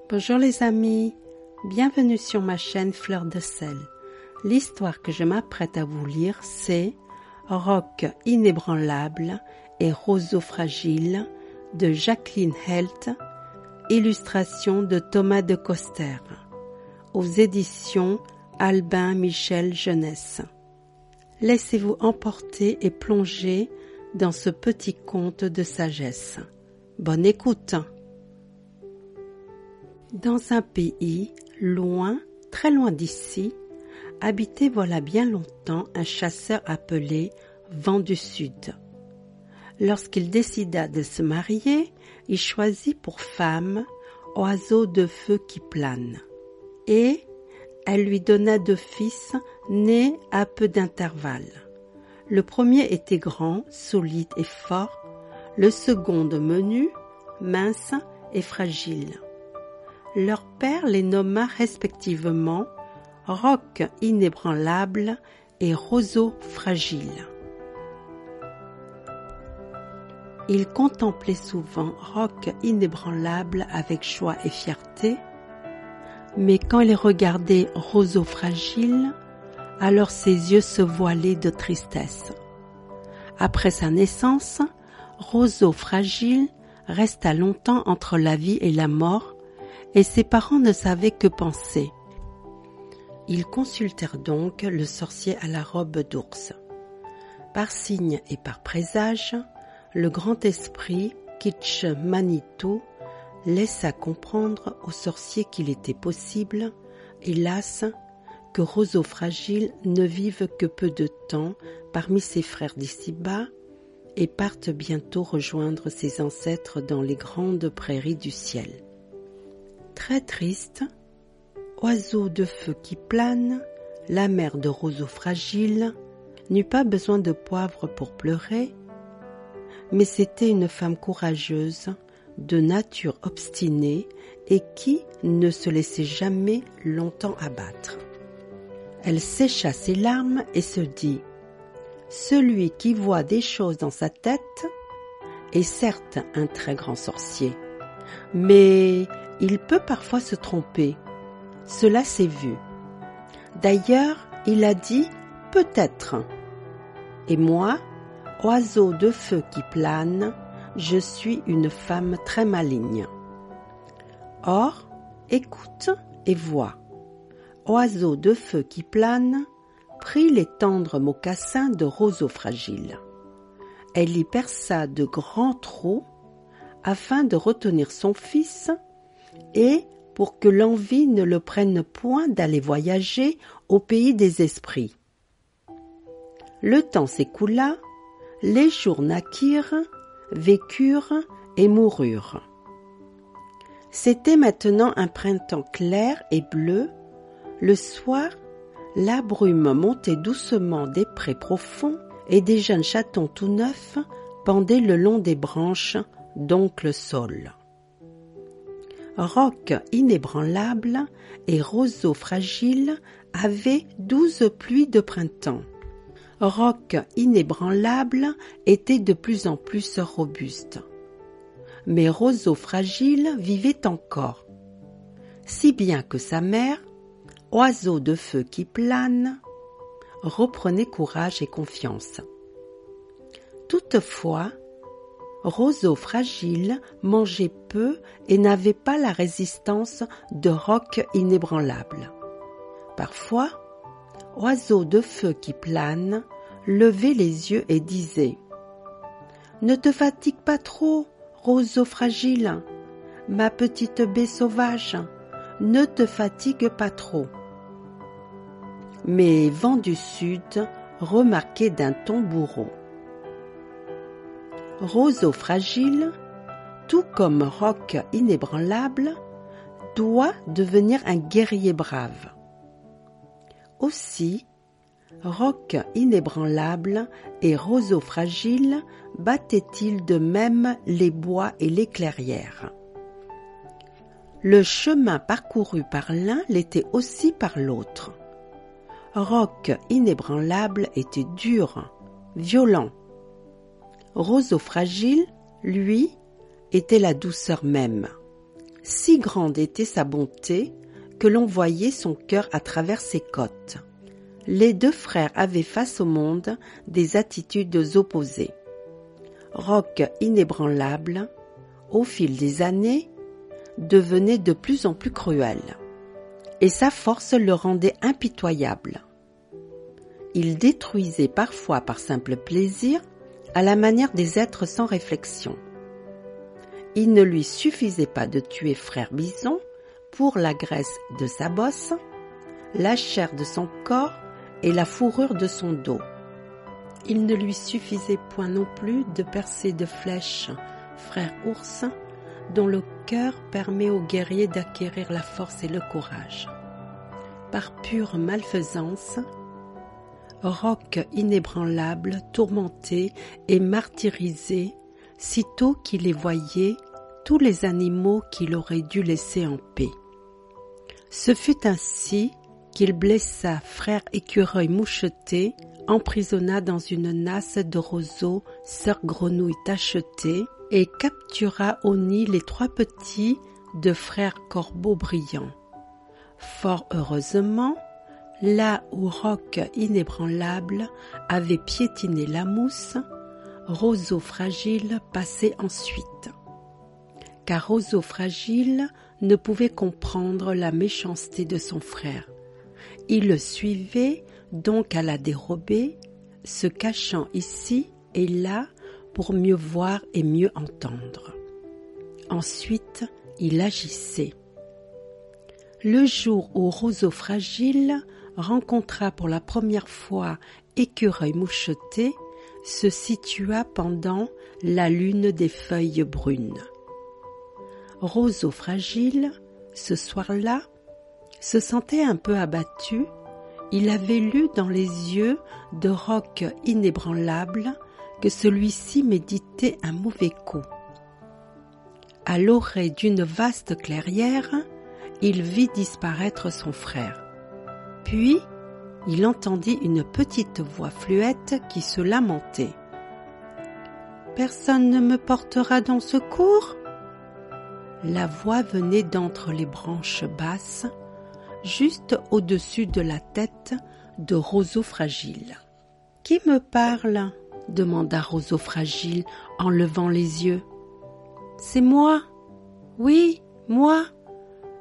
Bonjour les amis, bienvenue sur ma chaîne Fleur de sel. L'histoire que je m'apprête à vous lire, c'est Roc inébranlable et roseau fragile de Jacqueline Helt, illustration de Thomas de Coster, aux éditions Albin Michel Jeunesse. Laissez-vous emporter et plonger dans ce petit conte de sagesse. Bonne écoute! Dans un pays loin, très loin d'ici, habitait voilà bien longtemps un chasseur appelé Vent du Sud. Lorsqu'il décida de se marier, il choisit pour femme Oiseau de feu qui plane. Et elle lui donna 2 fils nés à peu d'intervalle. Le premier était grand, solide et fort, le second menu, mince et fragile. Leur père les nomma respectivement Roc inébranlable et roseau fragile. Il contemplait souvent Roc inébranlable avec joie et fierté, mais quand il regardait roseau fragile, alors ses yeux se voilaient de tristesse. Après sa naissance, roseau fragile resta longtemps entre la vie et la mort, et ses parents ne savaient que penser. Ils consultèrent donc le sorcier à la robe d'ours. Par signe et par présage, le grand esprit Kitch Manitou laissa comprendre au sorcier qu'il était possible, hélas, que roseau fragile ne vive que peu de temps parmi ses frères d'ici-bas et parte bientôt rejoindre ses ancêtres dans les grandes prairies du ciel. Très triste, oiseau de feu qui plane, la mère de roseau fragile n'eut pas besoin de poivre pour pleurer, mais c'était une femme courageuse, de nature obstinée et qui ne se laissait jamais longtemps abattre. Elle sécha ses larmes et se dit « Celui qui voit des choses dans sa tête est certes un très grand sorcier, mais il peut parfois se tromper. Cela s'est vu. D'ailleurs, il a dit « peut-être ». Et moi, oiseau de feu qui plane, je suis une femme très maligne. Or, écoute et vois. Oiseau de feu qui plane prit les tendres mocassins de roseau fragile. Elle y perça de grands trous afin de retenir son fils et pour que l'envie ne le prenne point d'aller voyager au pays des esprits. Le temps s'écoula, les jours naquirent, vécurent et moururent. C'était maintenant un printemps clair et bleu. Le soir, la brume montait doucement des prés profonds et des jeunes chatons tout neufs pendaient le long des branches d'oncle Saule. Roc inébranlable et roseau fragile avaient 12 pluies de printemps. Roc inébranlable était de plus en plus robuste. Mais roseau fragile vivait encore, si bien que sa mère, oiseau de feu qui plane, reprenait courage et confiance. Toutefois, roseau fragile mangeait peu et n'avait pas la résistance de roc inébranlable. Parfois, oiseau de feu qui plane levait les yeux et disait « Ne te fatigue pas trop, roseau fragile, ma petite baie sauvage, ne te fatigue pas trop. » Mais Vent du Sud remarquait d'un ton bourreau. Roseau fragile, tout comme roc inébranlable, doit devenir un guerrier brave. Aussi, roc inébranlable et roseau fragile battaient-ils de même les bois et les clairières. Le chemin parcouru par l'un l'était aussi par l'autre. Roc inébranlable était dur, violent. Roseau fragile, lui, était la douceur même. Si grande était sa bonté que l'on voyait son cœur à travers ses côtes. Les deux frères avaient face au monde des attitudes opposées. Roc inébranlable, au fil des années, devenait de plus en plus cruel, et sa force le rendait impitoyable. Il détruisait parfois par simple plaisir, à la manière des êtres sans réflexion. Il ne lui suffisait pas de tuer frère Bison pour la graisse de sa bosse, la chair de son corps et la fourrure de son dos. Il ne lui suffisait point non plus de percer de flèches frère ours, dont le cœur permet aux guerriers d'acquérir la force et le courage. Par pure malfaisance, Roc inébranlable tourmentait et martyrisait, sitôt qu'il les voyait, tous les animaux qu'il aurait dû laisser en paix. Ce fut ainsi qu'il blessa frère écureuil moucheté, emprisonna dans une nasse de roseaux sœur grenouille tachetée et captura au nid les 3 petits de frère corbeau brillant. Fort heureusement, là où Roc inébranlable avait piétiné la mousse, Roseau fragile passait ensuite. Car Roseau fragile ne pouvait comprendre la méchanceté de son frère. Il le suivait donc à la dérobée, se cachant ici et là pour mieux voir et mieux entendre. Ensuite, il agissait. Le jour où Roseau fragile rencontra pour la première fois Écureuil moucheté, se situa pendant la lune des feuilles brunes. Roseau fragile, ce soir-là, se sentait un peu abattu. Il avait lu dans les yeux de Roc inébranlable que celui-ci méditait un mauvais coup. À l'orée d'une vaste clairière, il vit disparaître son frère. Puis, il entendit une petite voix fluette qui se lamentait. « Personne ne me portera donc secours ?» La voix venait d'entre les branches basses, juste au-dessus de la tête de Roseau fragile. « Qui me parle ?» demanda Roseau fragile en levant les yeux. « C'est moi, oui, moi,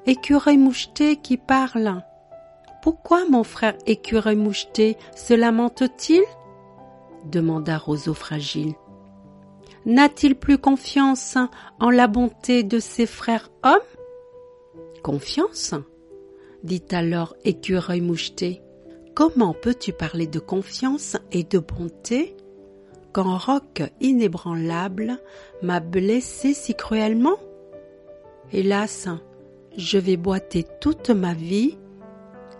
Écureuil moucheté qui parle. Pourquoi mon frère Écureuil moucheté se lamente-t-il ?» demanda Roseau fragile. « N'a-t-il plus confiance en la bonté de ses frères hommes ?»« Confiance ?» dit alors Écureuil moucheté. « Comment peux-tu parler de confiance et de bonté quand Roc inébranlable m'a blessé si cruellement ? Hélas, je vais boiter toute ma vie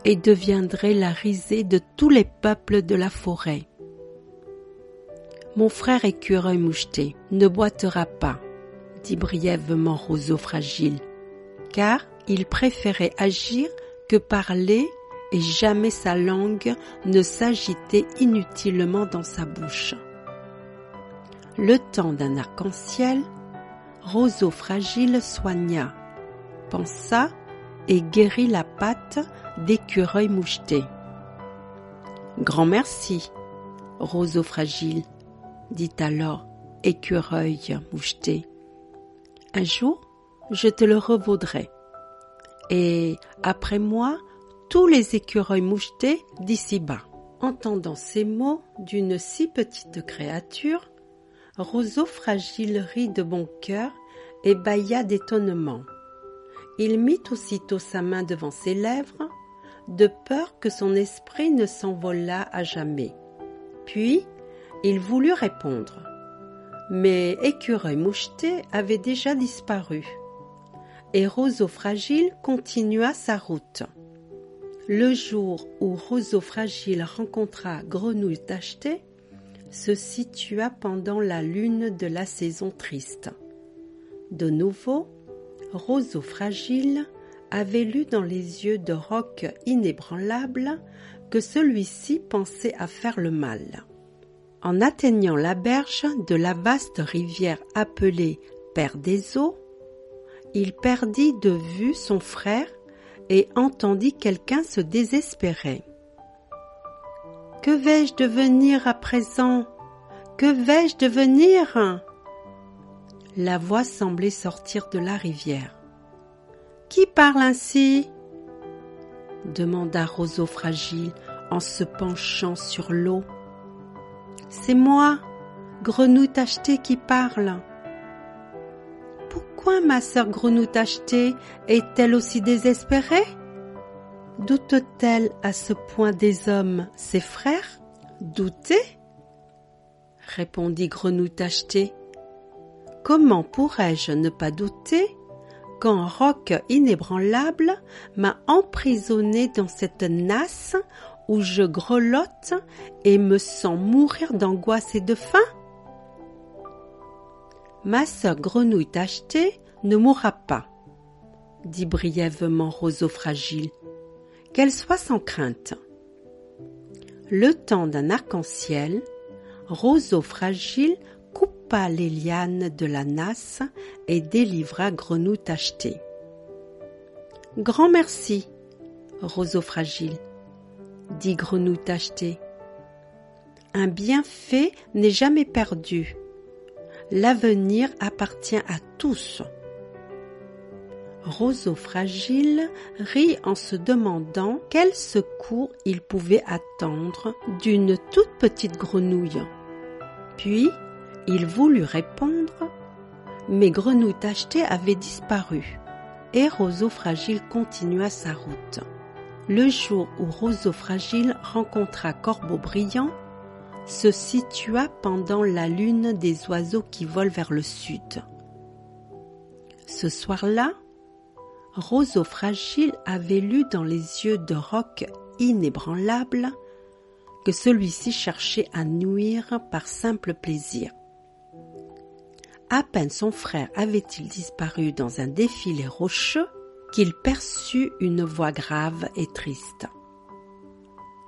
et deviendrai la risée de tous les peuples de la forêt. Mon frère Écureuil moucheté ne boitera pas, dit brièvement Roseau fragile, car il préférait agir que parler et jamais sa langue ne s'agitait inutilement dans sa bouche. Le temps d'un arc-en-ciel, Roseau fragile soigna, pensa et guérit la patte d'Écureuil moucheté. « Grand merci, Roseau fragile, » dit alors Écureuil moucheté. « Un jour, je te le revaudrai. Et après moi, tous les écureuils mouchetés d'ici-bas. » Entendant ces mots d'une si petite créature, Roseau fragile rit de bon cœur et bâilla d'étonnement. Il mit aussitôt sa main devant ses lèvres, de peur que son esprit ne s'envolât à jamais. Puis, il voulut répondre, mais Écureuil moucheté avait déjà disparu, et Roseau fragile continua sa route. Le jour où Roseau fragile rencontra Grenouille tachetée se situa pendant la lune de la saison triste. De nouveau, Roseau fragile avait lu dans les yeux de Roc inébranlable que celui-ci pensait à faire le mal. En atteignant la berge de la vaste rivière appelée Père des Eaux, il perdit de vue son frère et entendit quelqu'un se désespérer. « Que vais-je devenir à présent? Que vais-je devenir ?» La voix semblait sortir de la rivière. « Qui parle ainsi ?» demanda Roseau Fragile en se penchant sur l'eau. « C'est moi, Grenouille Tachetée, qui parle. » Pourquoi ma sœur Grenouille Tachetée est-elle aussi désespérée? Doute-t-elle à ce point des hommes, ses frères? Douter? Répondit Grenouille Tachetée. Comment pourrais-je ne pas douter quand Roc inébranlable m'a emprisonnée dans cette nasse où je grelotte et me sens mourir d'angoisse et de faim? Ma sœur Grenouille Tachetée ne mourra pas, dit brièvement Roseau Fragile, qu'elle soit sans crainte. Le temps d'un arc-en-ciel, Roseau Fragile coupa les lianes de la nasse et délivra Grenouille Tachetée. « Grand merci, Roseau Fragile, dit Grenouille Tachetée. Un bienfait n'est jamais perdu. L'avenir appartient à tous. » Roseau Fragile rit en se demandant quel secours il pouvait attendre d'une toute petite grenouille. Puis, il voulut répondre, mais Grenouille Tachetée avait disparu et Roseau Fragile continua sa route. Le jour où Roseau Fragile rencontra Corbeau Brillant se situa pendant la lune des oiseaux qui volent vers le sud. Ce soir-là, Roseau Fragile avait lu dans les yeux de Roc inébranlable que celui-ci cherchait à nuire par simple plaisir. À peine son frère avait-il disparu dans un défilé rocheux qu'il perçut une voix grave et triste.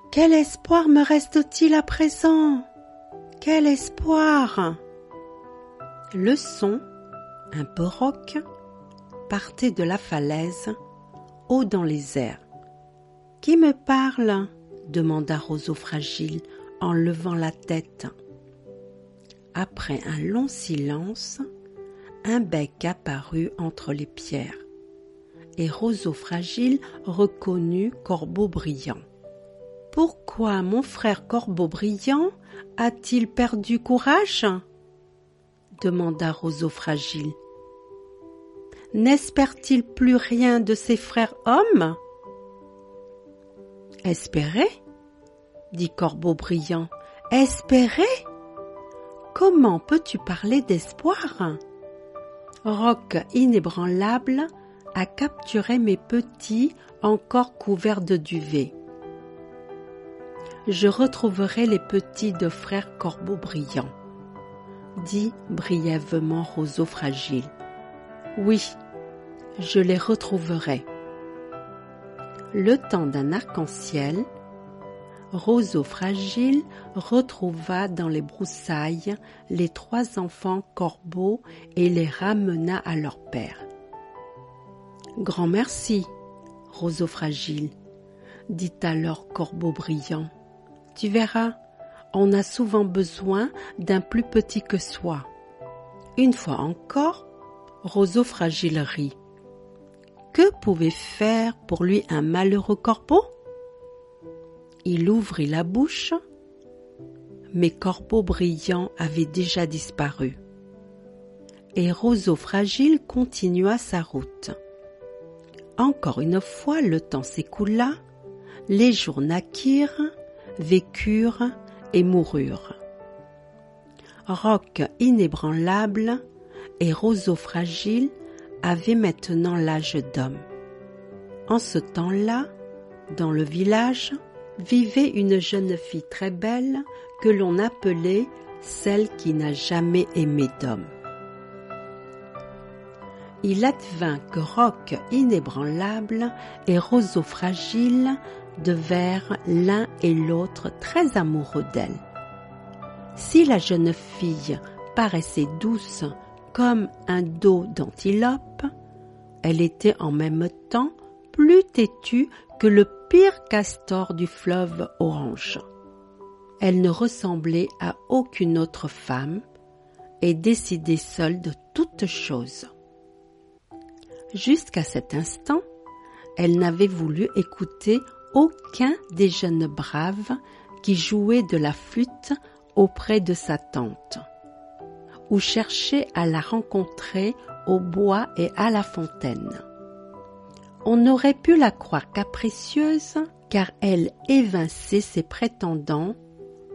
« Quel espoir me reste-t-il à présent? Quel espoir ?» Le son, un peu rauque, partait de la falaise, haut dans les airs. « Qui me parle ?» demanda Roseau Fragile en levant la tête. Après un long silence, un bec apparut entre les pierres et Roseau Fragile reconnut Corbeau Brillant. « Pourquoi mon frère Corbeau Brillant a-t-il perdu courage ?» demanda Roseau Fragile. « N'espère-t-il plus rien de ses frères hommes ?»« Espérer ?» dit Corbeau Brillant. « Espérer ? Comment peux-tu parler d'espoir ? Roc inébranlable a capturé mes petits encore couverts de duvet. Je retrouverai les petits de frère Corbeau Brillant, dit brièvement Roseau Fragile. Oui, je les retrouverai. Le temps d'un arc-en-ciel, Roseau Fragile retrouva dans les broussailles les 3 enfants corbeaux et les ramena à leur père. « Grand merci, Roseau Fragile, dit alors Corbeau Brillant. Tu verras, on a souvent besoin d'un plus petit que soi. » Une fois encore, Roseau Fragile rit. Que pouvait faire pour lui un malheureux corbeau? Il ouvrit la bouche, mais Corbeau Brillant avait déjà disparu. Et Roseau Fragile continua sa route. Encore une fois, le temps s'écoula, les jours naquirent, vécurent et moururent. Roc inébranlable et Roseau Fragile avaient maintenant l'âge d'homme. En ce temps-là, dans le village, vivait une jeune fille très belle que l'on appelait celle qui n'a jamais aimé d'homme. Il advint que Roc inébranlable et Roseau Fragile devinrent l'un et l'autre très amoureux d'elle. Si la jeune fille paraissait douce comme un dos d'antilope, Elle était en même temps plus têtue que le pire castor du fleuve Orange. Elle ne ressemblait à aucune autre femme et décidait seule de toutes choses. Jusqu'à cet instant, elle n'avait voulu écouter aucun des jeunes braves qui jouaient de la flûte auprès de sa tante, ou cherchaient à la rencontrer au bois et à la fontaine. On aurait pu la croire capricieuse, car elle évinçait ses prétendants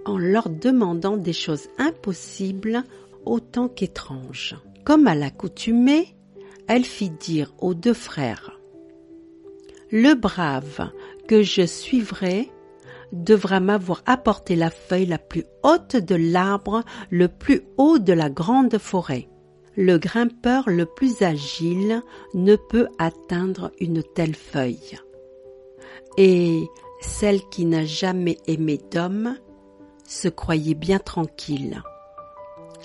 en leur demandant des choses impossibles autant qu'étranges. Comme à l'accoutumée, elle fit dire aux deux frères « Le brave que je suivrai devra m'avoir apporté la feuille la plus haute de l'arbre le plus haut de la grande forêt. Le grimpeur le plus agile ne peut atteindre une telle feuille. Et celle qui n'a jamais aimé d'homme se croyait bien tranquille.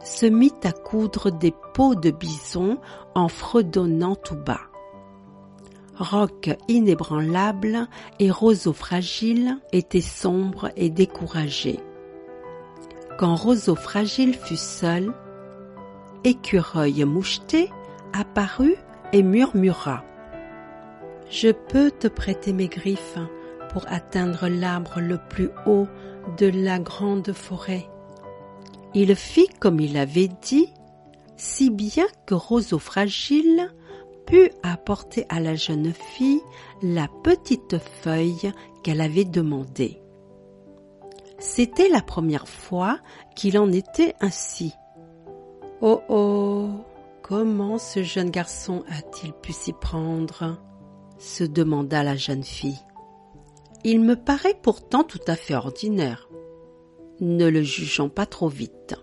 Se mit à coudre des peaux de bison en fredonnant tout bas. Roc inébranlable et roseau fragile étaient sombres et découragés. Quand Roseau fragile fut seul, Écureuil moucheté apparut et murmura « Je peux te prêter mes griffes pour atteindre l'arbre le plus haut de la grande forêt. » Il fit comme il avait dit, si bien que Roseau fragile put apporter à la jeune fille la petite feuille qu'elle avait demandée. C'était la première fois qu'il en était ainsi. « Oh oh, comment ce jeune garçon a-t-il pu s'y prendre ?» se demanda la jeune fille. « Il me paraît pourtant tout à fait ordinaire. Ne le jugeons pas trop vite. »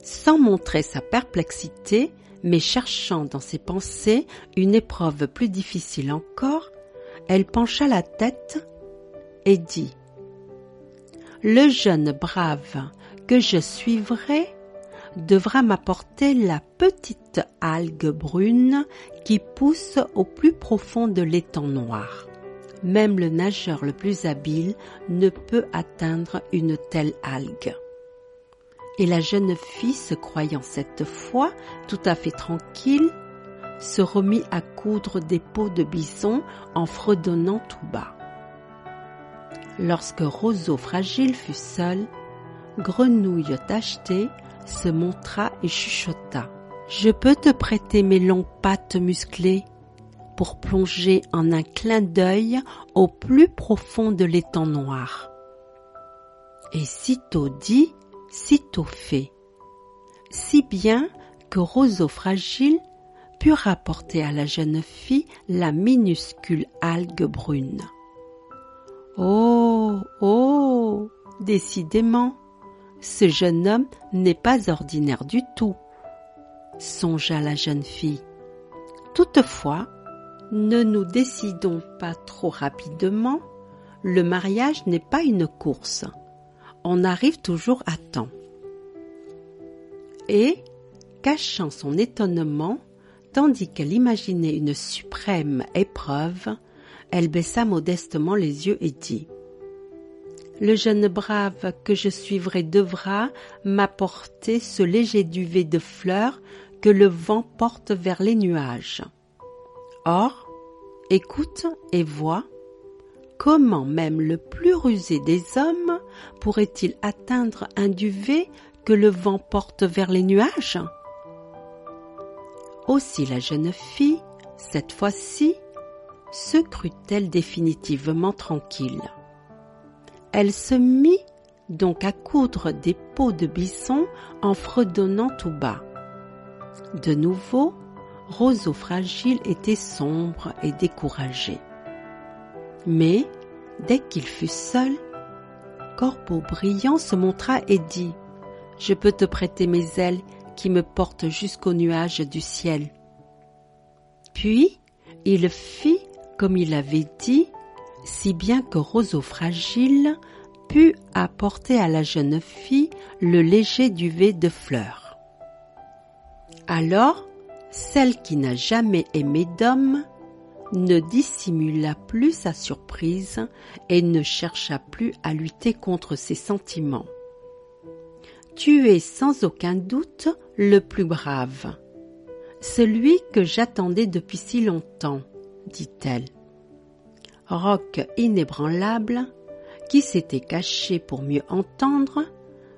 Sans montrer sa perplexité, mais cherchant dans ses pensées une épreuve plus difficile encore, elle pencha la tête et dit « Le jeune brave que je suivrai devra m'apporter la petite algue brune qui pousse au plus profond de l'étang noir. Même le nageur le plus habile ne peut atteindre une telle algue. » Et la jeune fille, se croyant cette fois tout à fait tranquille, se remit à coudre des peaux de bison en fredonnant tout bas. Lorsque Roseau fragile fut seul, Grenouille tachetée se montra et chuchota. « Je peux te prêter mes longues pattes musclées pour plonger en un clin d'œil au plus profond de l'étang noir. » Et sitôt dit, sitôt fait, si bien que Roseau fragile put rapporter à la jeune fille la minuscule algue brune. « Oh, oh, décidément, ce jeune homme n'est pas ordinaire du tout, » songea la jeune fille. « Toutefois, ne nous décidons pas trop rapidement, le mariage n'est pas une course, on arrive toujours à temps. » Et, cachant son étonnement, tandis qu'elle imaginait une suprême épreuve, elle baissa modestement les yeux et dit « Le jeune brave que je suivrai devra m'apporter ce léger duvet de fleurs que le vent porte vers les nuages. Or, écoute et vois, comment même le plus rusé des hommes pourrait-il atteindre un duvet que le vent porte vers les nuages ? » Aussi la jeune fille, cette fois-ci, se crut-elle définitivement tranquille. Elle se mit donc à coudre des peaux de bison en fredonnant tout bas. De nouveau, Roseau fragile était sombre et découragé. Mais, dès qu'il fut seul, Corbeau brillant se montra et dit « Je peux te prêter mes ailes qui me portent jusqu'aux nuages du ciel. » Puis, il fit comme il avait dit, si bien que Roseau fragile put apporter à la jeune fille le léger duvet de fleurs. Alors, celle qui n'a jamais aimé d'homme ne dissimula plus sa surprise et ne chercha plus à lutter contre ses sentiments. « Tu es sans aucun doute le plus brave, celui que j'attendais depuis si longtemps, dit-elle. Roc inébranlable, qui s'était caché pour mieux entendre,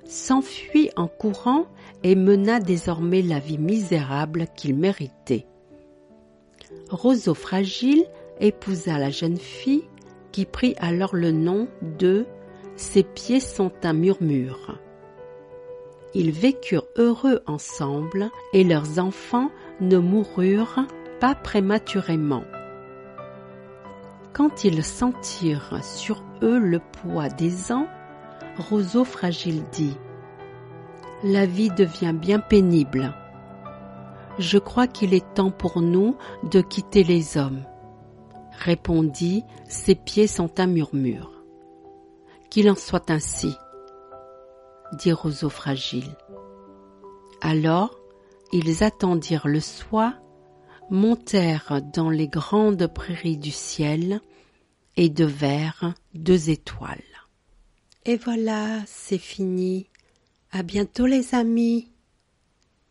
s'enfuit en courant et mena désormais la vie misérable qu'il méritait. Roseau Fragile épousa la jeune fille qui prit alors le nom de « Ses pieds sont un murmure ». Ils vécurent heureux ensemble et leurs enfants ne moururent pas prématurément. Quand ils sentirent sur eux le poids des ans, Roseau Fragile dit « La vie devient bien pénible. Je crois qu'il est temps pour nous de quitter les hommes. » Répondit « Ses pieds sont un murmure. »« Qu'il en soit ainsi. » dit Roseau Fragile. Alors, ils attendirent le soir, montèrent dans les grandes prairies du ciel et devinrent 2 étoiles. Et voilà, c'est fini. À bientôt les amis.